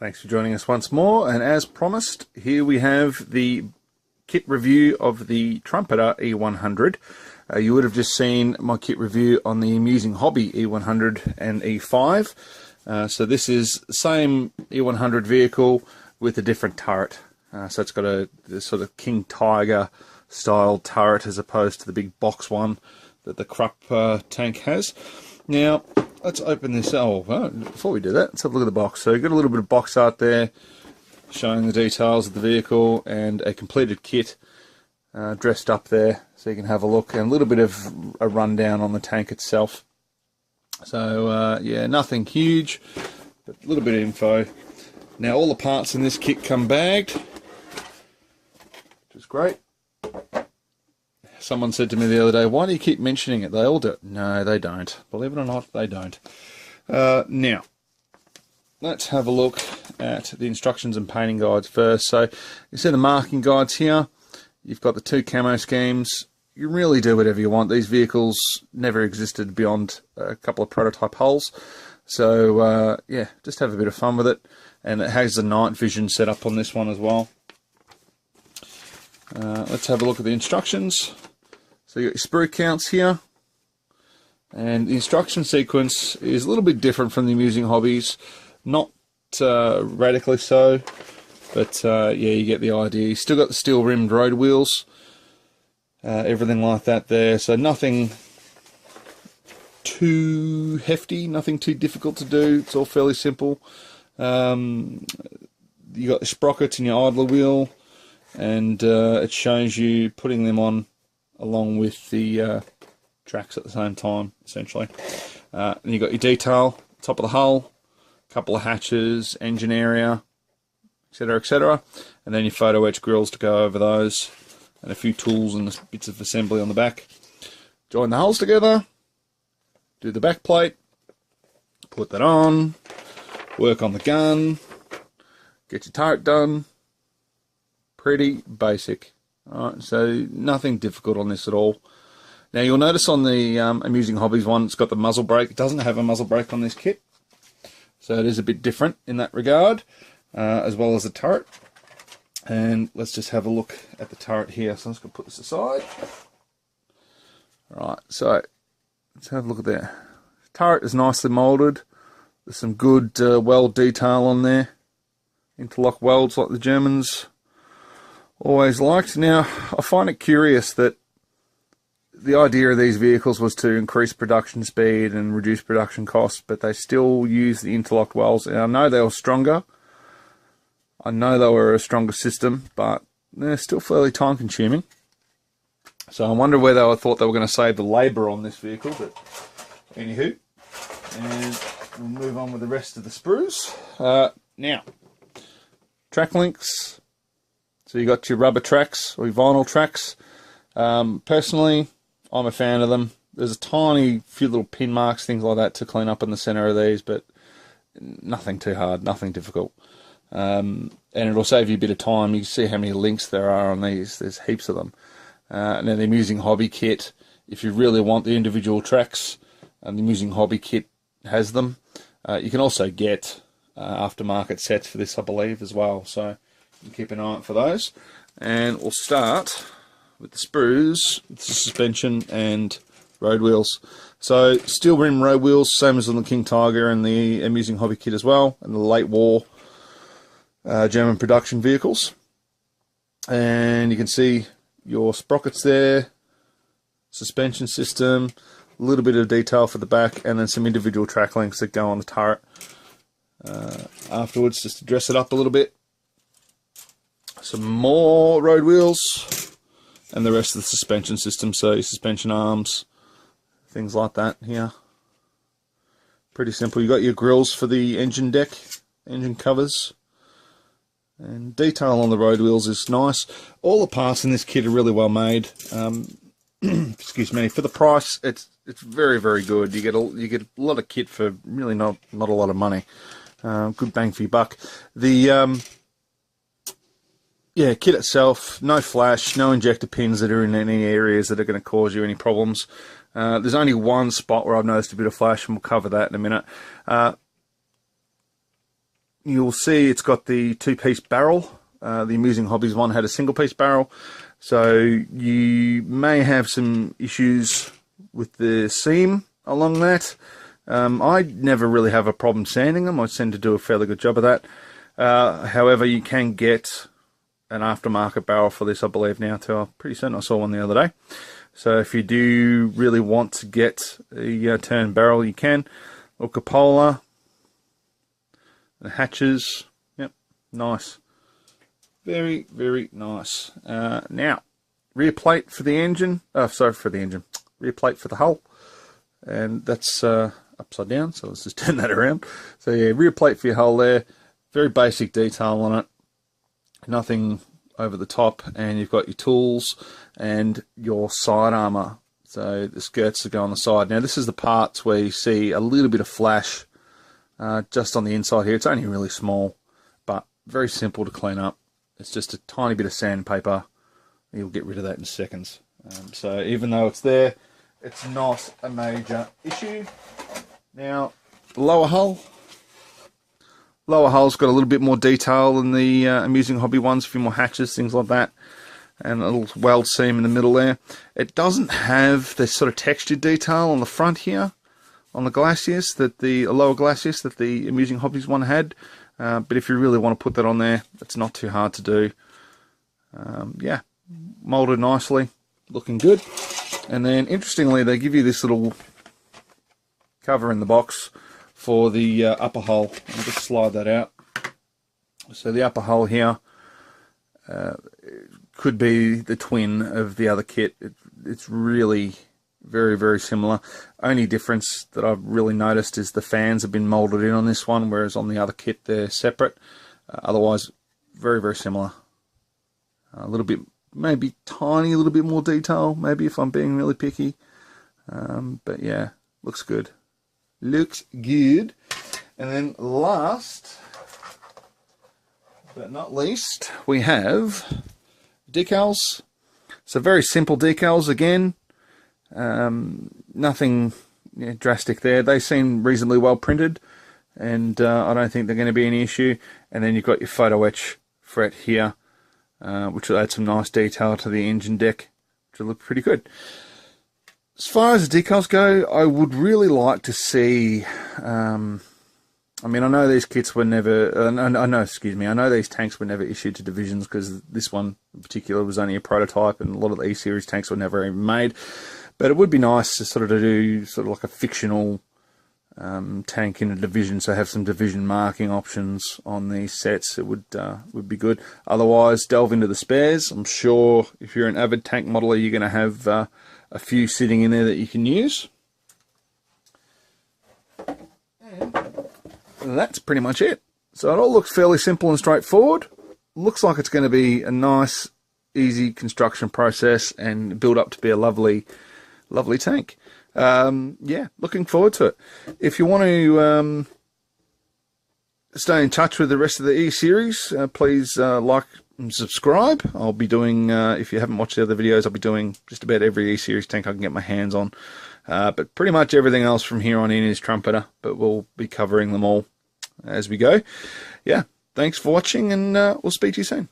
Thanks for joining us once more, and as promised, here we have the kit review of the Trumpeter E100. You would have just seen my kit review on the Amusing Hobby E100 and E5. So this is the same E100 vehicle with a different turret. So it's got a sort of King Tiger style turret as opposed to the big box one that the Krupp tank has. Now, let's open this. Oh, well, before we do that, let's have a look at the box. So you've got a little bit of box art there showing the details of the vehicle and a completed kit dressed up there so you can have a look, and a little bit of a rundown on the tank itself. So, yeah, nothing huge, but a little bit of info. Now, all the parts in this kit come bagged, which is great. Someone said to me the other day, why do you keep mentioning it? They all do it. No, they don't. Believe it or not, they don't. Now, let's have a look at the instructions and painting guides first. So, you see the marking guides here. You've got the two camo schemes. You can really do whatever you want. These vehicles never existed beyond a couple of prototype hulls. So, yeah, just have a bit of fun with it. And it has the night vision set up on this one as well. Let's have a look at the instructions. So you got your sprue counts here, and the instruction sequence is a little bit different from the Amusing Hobbies, not radically so, but yeah, you get the idea. You still got the steel rimmed road wheels, everything like that there, so nothing too hefty, nothing too difficult to do. It's all fairly simple. You got the sprockets in your idler wheel, and it shows you putting them on along with the tracks at the same time, essentially. And you got your detail, top of the hull, a couple of hatches, engine area, etc., etc., and then your photo etch grills to go over those, and a few tools and bits of assembly on the back. Join the hulls together, do the back plate, put that on, work on the gun, get your turret done. Pretty basic. Alright, so nothing difficult on this at all. Now you'll notice on the Amusing Hobbies one, it's got the muzzle brake. It doesn't have a muzzle brake on this kit, so it is a bit different in that regard, as well as the turret. And let's just have a look at the turret here. So I'm just going to put this aside. Alright, so let's have a look at that. The turret is nicely moulded. There's some good weld detail on there. Interlock welds like the Germans always liked. Now, I find it curious that the idea of these vehicles was to increase production speed and reduce production costs, but they still use the interlocked welds. And I know they were stronger. I know they were a stronger system, but they're still fairly time consuming. So I wonder whether I thought they were going to save the labour on this vehicle, but anywho. And we'll move on with the rest of the sprues. Now, track links. So you got your rubber tracks or your vinyl tracks. Personally, I'm a fan of them. There's a tiny few little pin marks, things like that, to clean up in the centre of these, but nothing too hard, nothing difficult. And it'll save you a bit of time. You can see how many links there are on these. There's heaps of them. And then the Amusing Hobby kit, if you really want the individual tracks, and the Amusing Hobby kit has them. You can also get aftermarket sets for this, I believe, as well. So keep an eye out for those, and we'll start with the sprues, the suspension and road wheels. So steel rim road wheels, same as on the King Tiger and the Amusing Hobby kit as well, and the late war German production vehicles. And you can see your sprockets there, suspension system, a little bit of detail for the back, and then some individual track links that go on the turret afterwards, just to dress it up a little bit. Some more road wheels, and the rest of the suspension system, so your suspension arms, things like that here. Pretty simple. You got your grills for the engine deck, engine covers, and detail on the road wheels is nice. All the parts in this kit are really well made. Excuse me. For the price, it's very, very good. You get a lot of kit for really not a lot of money. Good bang for your buck. The yeah, kit itself, no flash, no injector pins that are in any areas that are going to cause you any problems. There's only one spot where I've noticed a bit of flash, and we'll cover that in a minute. you'll see it's got the two-piece barrel. The Amusing Hobbies one had a single-piece barrel, so you may have some issues with the seam along that. I never really have a problem sanding them. I tend to do a fairly good job of that. However, you can get an aftermarket barrel for this, I believe, now too. I'm pretty certain I saw one the other day. So if you do really want to get a turn barrel, you can. Or cupola, the hatches, yep, nice. Very, very nice. Now, rear plate for the engine. Rear plate for the hull. And that's upside down, so let's just turn that around. So yeah, rear plate for your hull there. Very basic detail on it. Nothing over the top, and you've got your tools and your side armour. So the skirts that go on the side. Now this is the parts where you see a little bit of flash just on the inside here. It's only really small, but very simple to clean up. It's just a tiny bit of sandpaper. You'll get rid of that in seconds. So even though it's there, it's not a major issue. Now, lower hull. Lower hull's got a little bit more detail than the Amusing Hobby ones, a few more hatches, things like that, and a little weld seam in the middle there. It doesn't have this sort of textured detail on the front here, on the glacis, that the lower glacis that the Amusing Hobbies one had. But if you really want to put that on there, it's not too hard to do. Yeah, molded nicely, looking good. And then, interestingly, they give you this little cover in the box for the upper hull. I'll just slide that out. So the upper hull here could be the twin of the other kit. It's really very, very similar. Only difference that I've really noticed is the fans have been molded in on this one, whereas on the other kit they're separate. Otherwise, very, very similar. A little bit, maybe tiny, a little bit more detail, maybe if I'm being really picky. But yeah, looks good. Looks good. And then last but not least, we have decals. So very simple decals again. Nothing drastic there. They seem reasonably well printed, and I don't think they're going to be any issue. And then you've got your photo etch fret here, which will add some nice detail to the engine deck, which will look pretty good. As far as the decals go, I would really like to see, I mean, I know these kits were never, I know these tanks were never issued to divisions, because this one in particular was only a prototype, and a lot of the E-Series tanks were never even made. But it would be nice to sort of do sort of like a fictional tank in a division, so have some division marking options on these sets. It would be good. Otherwise, delve into the spares. I'm sure if you're an avid tank modeler, you're going to have a few sitting in there that you can use. And that's pretty much it. So it all looks fairly simple and straightforward. Looks like it's going to be a nice, easy construction process and build up to be a lovely tank. Yeah, looking forward to it. If you want to stay in touch with the rest of the E-Series, please like and subscribe. I'll be doing, if you haven't watched the other videos, I'll be doing just about every E-Series tank I can get my hands on. But pretty much everything else from here on in is Trumpeter, but we'll be covering them all as we go. Yeah, thanks for watching, and we'll speak to you soon.